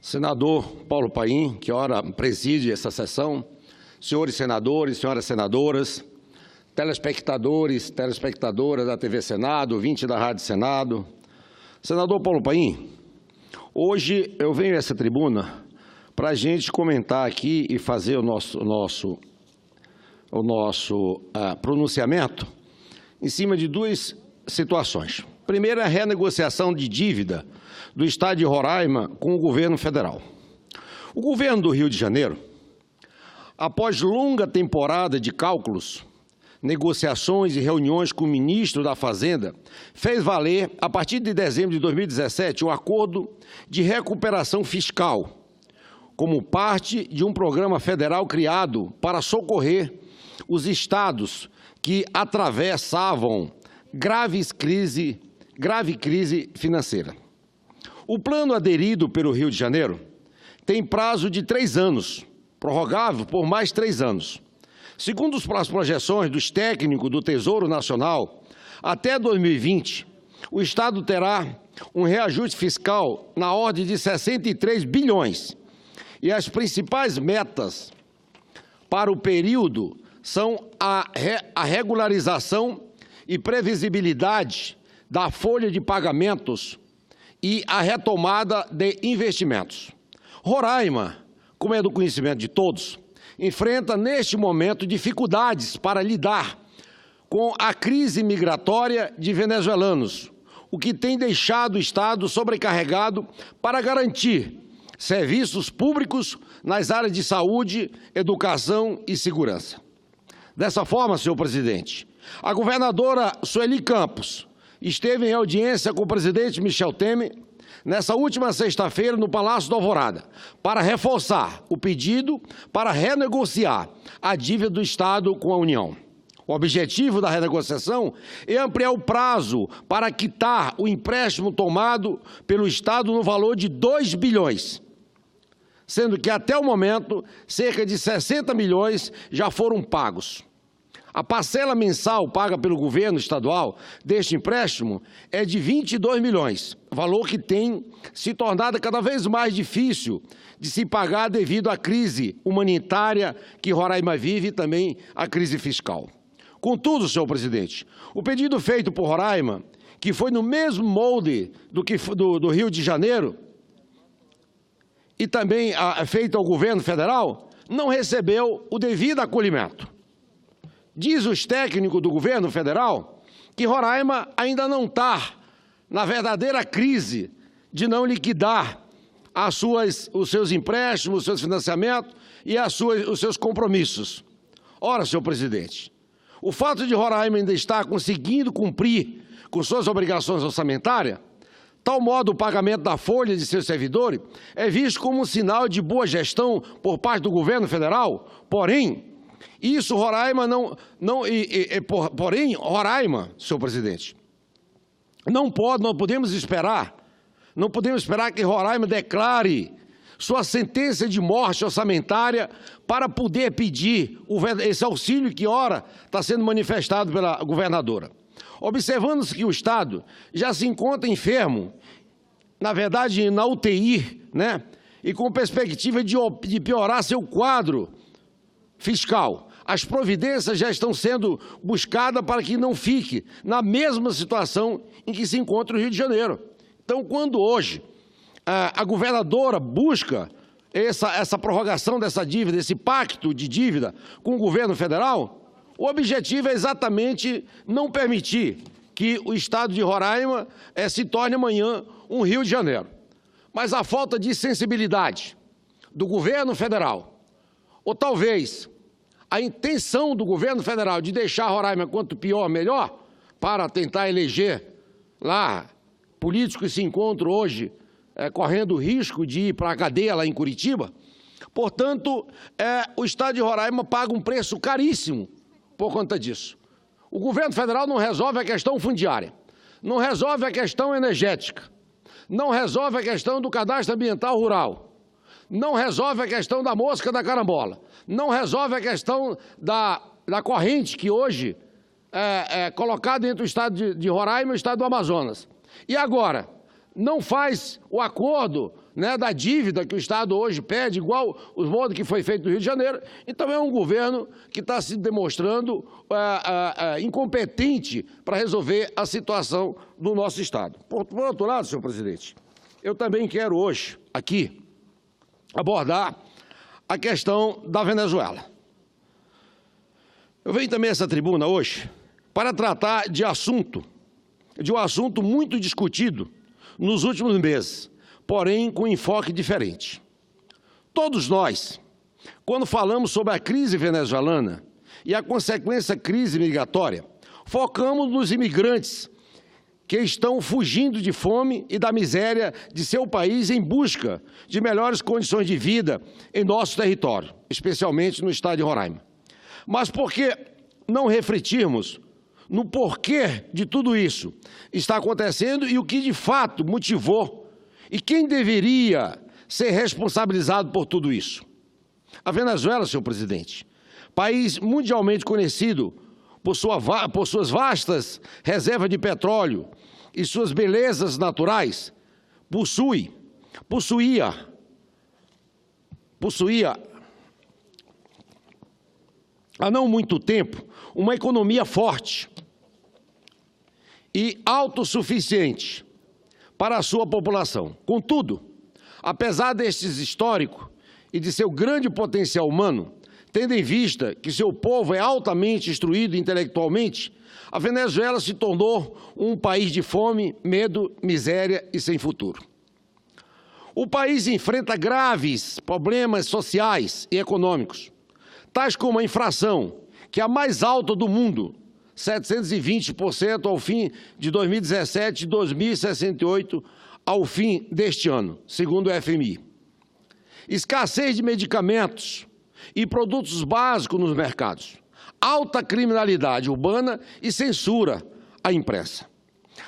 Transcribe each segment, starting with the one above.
Senador Paulo Paim, que ora preside essa sessão, senhores senadores, senhoras senadoras, telespectadores, telespectadoras da TV Senado, ouvintes da Rádio Senado. Senador Paulo Paim, hoje eu venho a essa tribuna para a gente comentar aqui e fazer o nosso pronunciamento em cima de duas situações. Primeiro, a renegociação de dívida do Estado de Roraima com o governo federal. O governo do Rio de Janeiro, após longa temporada de cálculos, negociações e reuniões com o ministro da Fazenda, fez valer, a partir de dezembro de 2017, o acordo de recuperação fiscal, como parte de um programa federal criado para socorrer os estados que atravessavam grave crise financeira. O plano aderido pelo Rio de Janeiro tem prazo de 3 anos, prorrogável por mais 3 anos. Segundo as projeções dos técnicos do Tesouro Nacional, até 2020, o Estado terá um reajuste fiscal na ordem de 63 bilhões. E as principais metas para o período são a regularização e previsibilidade da folha de pagamentos e a retomada de investimentos. Roraima, como é do conhecimento de todos, enfrenta neste momento dificuldades para lidar com a crise migratória de venezuelanos, o que tem deixado o Estado sobrecarregado para garantir serviços públicos nas áreas de saúde, educação e segurança. Dessa forma, senhor presidente, a governadora Sueli Campos esteve em audiência com o presidente Michel Temer nessa última sexta-feira no Palácio do Alvorada, para reforçar o pedido para renegociar a dívida do Estado com a União. O objetivo da renegociação é ampliar o prazo para quitar o empréstimo tomado pelo Estado no valor de 2 bilhões, sendo que até o momento cerca de 60 milhões já foram pagos. A parcela mensal paga pelo governo estadual deste empréstimo é de 22 milhões, valor que tem se tornado cada vez mais difícil de se pagar devido à crise humanitária que Roraima vive e também à crise fiscal. Contudo, senhor presidente, o pedido feito por Roraima, que foi no mesmo molde do Rio de Janeiro e também feito ao governo federal, não recebeu o devido acolhimento. Diz os técnicos do governo federal que Roraima ainda não está na verdadeira crise de não liquidar os seus empréstimos, os seus financiamentos e os seus compromissos. Ora, senhor presidente, o fato de Roraima ainda estar conseguindo cumprir com suas obrigações orçamentárias, tal modo o pagamento da folha de seus servidores é visto como um sinal de boa gestão por parte do governo federal, porém, Roraima, senhor presidente, não podemos esperar que Roraima declare sua sentença de morte orçamentária para poder pedir esse auxílio que ora está sendo manifestado pela governadora. Observando-se que o Estado já se encontra enfermo, na verdade na UTI, né, e com perspectiva de piorar seu quadro fiscal. As providências já estão sendo buscadas para que não fique na mesma situação em que se encontra o Rio de Janeiro. Então, quando hoje a governadora busca essa prorrogação dessa dívida, esse pacto de dívida com o governo federal, o objetivo é exatamente não permitir que o Estado de Roraima se torne amanhã um Rio de Janeiro. Mas a falta de sensibilidade do governo federal, ou talvez a intenção do governo federal de deixar Roraima quanto pior, melhor, para tentar eleger lá políticos que se encontram hoje correndo o risco de ir para a cadeia lá em Curitiba. Portanto, o Estado de Roraima paga um preço caríssimo por conta disso. O governo federal não resolve a questão fundiária, não resolve a questão energética, não resolve a questão do cadastro ambiental rural, não resolve a questão da mosca da carambola, não resolve a questão da corrente que hoje é colocada entre o Estado de Roraima e o Estado do Amazonas. E agora, não faz o acordo né, da dívida que o Estado hoje pede, igual o modo que foi feito no Rio de Janeiro. Então, é um governo que está se demonstrando incompetente para resolver a situação do nosso Estado. Por outro lado, senhor presidente, eu também quero hoje, aqui, abordar a questão da Venezuela. Eu venho também a essa tribuna hoje para tratar de um assunto muito discutido nos últimos meses, porém com enfoque diferente. Todos nós, quando falamos sobre a crise venezuelana e a consequência crise migratória, focamos nos imigrantes que estão fugindo de fome e da miséria de seu país em busca de melhores condições de vida em nosso território, especialmente no estado de Roraima. Mas por que não refletirmos no porquê de tudo isso está acontecendo e o que de fato motivou e quem deveria ser responsabilizado por tudo isso? A Venezuela, senhor presidente, país mundialmente conhecido por suas vastas reservas de petróleo e suas belezas naturais, possuía há não muito tempo uma economia forte e autossuficiente para a sua população. Contudo, apesar destes históricos e de seu grande potencial humano, tendo em vista que seu povo é altamente instruído intelectualmente, a Venezuela se tornou um país de fome, medo, miséria e sem futuro. O país enfrenta graves problemas sociais e econômicos, tais como a inflação, que é a mais alta do mundo, 720% ao fim de 2017 e 2068 ao fim deste ano, segundo o FMI. Escassez de medicamentos e produtos básicos nos mercados, alta criminalidade urbana e censura à imprensa.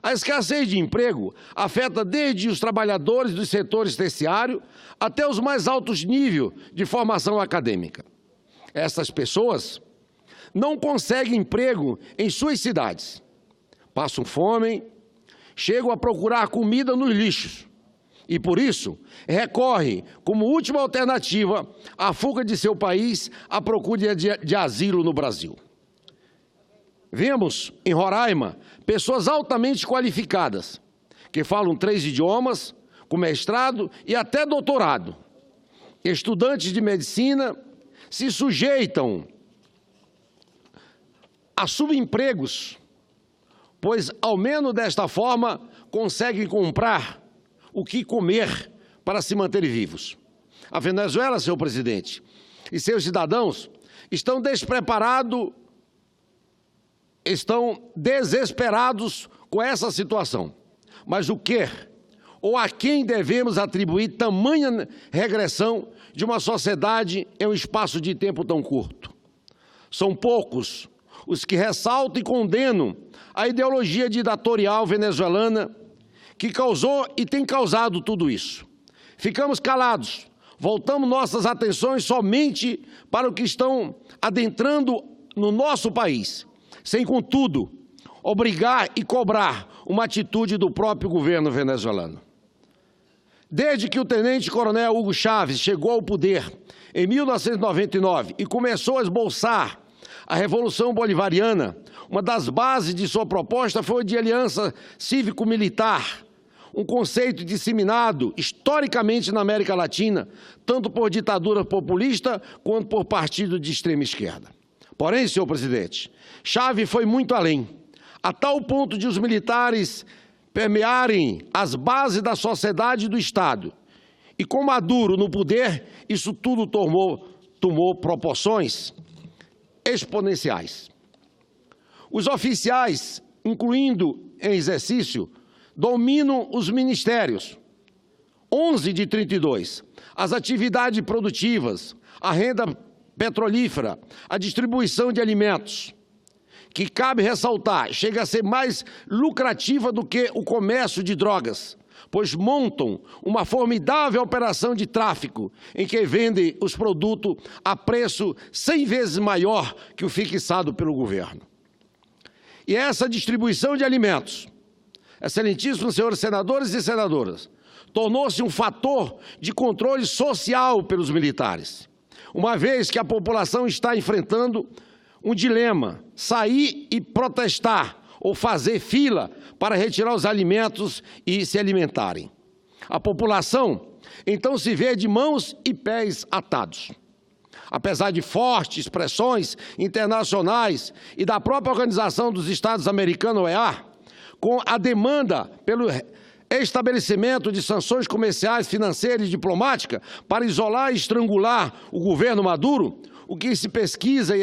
A escassez de emprego afeta desde os trabalhadores dos setores terciário até os mais altos níveis de formação acadêmica. Essas pessoas não conseguem emprego em suas cidades, passam fome, chegam a procurar comida nos lixos e, por isso, recorrem como última alternativa à fuga de seu país à procura de asilo no Brasil. Vemos em Roraima pessoas altamente qualificadas, que falam 3 idiomas, com mestrado e até doutorado. Estudantes de medicina se sujeitam a subempregos, pois, ao menos desta forma, conseguem comprar o que comer para se manterem vivos. A Venezuela, senhor presidente, e seus cidadãos estão despreparados, estão desesperados com essa situação. Mas o que ou a quem devemos atribuir tamanha regressão de uma sociedade em um espaço de tempo tão curto? São poucos os que ressaltam e condenam a ideologia ditatorial venezuelana que causou e tem causado tudo isso. Ficamos calados, voltamos nossas atenções somente para o que estão adentrando no nosso país, sem, contudo, obrigar e cobrar uma atitude do próprio governo venezuelano. Desde que o tenente-coronel Hugo Chávez chegou ao poder em 1999 e começou a esboçar a Revolução Bolivariana, uma das bases de sua proposta foi a de aliança cívico-militar, um conceito disseminado historicamente na América Latina, tanto por ditadura populista quanto por partido de extrema esquerda. Porém, senhor presidente, Chávez foi muito além, a tal ponto de os militares permearem as bases da sociedade e do Estado. E com Maduro no poder, isso tudo tomou proporções exponenciais. Os oficiais, incluindo em exercício, dominam os ministérios, 11 de 32, as atividades produtivas, a renda petrolífera, a distribuição de alimentos, que cabe ressaltar, chega a ser mais lucrativa do que o comércio de drogas, pois montam uma formidável operação de tráfico em que vendem os produtos a preço 100 vezes maior que o fixado pelo governo. E essa distribuição de alimentos, excelentíssimos senhores senadores e senadoras, tornou-se um fator de controle social pelos militares, uma vez que a população está enfrentando um dilema: sair e protestar ou fazer fila para retirar os alimentos e se alimentarem. A população, então, se vê de mãos e pés atados. Apesar de fortes pressões internacionais e da própria Organização dos Estados Americanos, OEA, com a demanda pelo estabelecimento de sanções comerciais, financeiras e diplomáticas para isolar e estrangular o governo Maduro, o que se pesquisa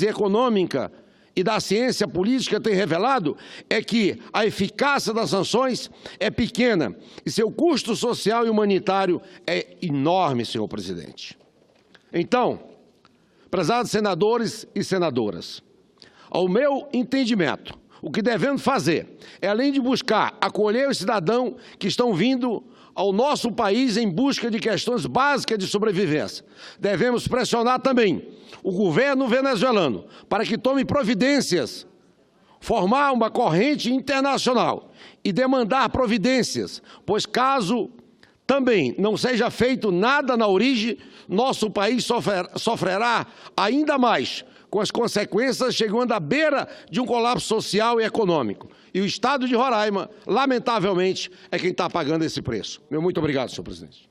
econômica e da ciência política tem revelado é que a eficácia das sanções é pequena e seu custo social e humanitário é enorme, senhor presidente. Então, prezados senadores e senadoras, ao meu entendimento, o que devemos fazer é, além de buscar acolher os cidadãos que estão vindo ao nosso país em busca de questões básicas de sobrevivência, devemos pressionar também o governo venezuelano para que tome providências, formar uma corrente internacional e demandar providências, pois caso também não seja feito nada na origem, nosso país sofrerá ainda mais, com as consequências chegando à beira de um colapso social e econômico. E o Estado de Roraima, lamentavelmente, é quem está pagando esse preço. Muito obrigado, senhor presidente.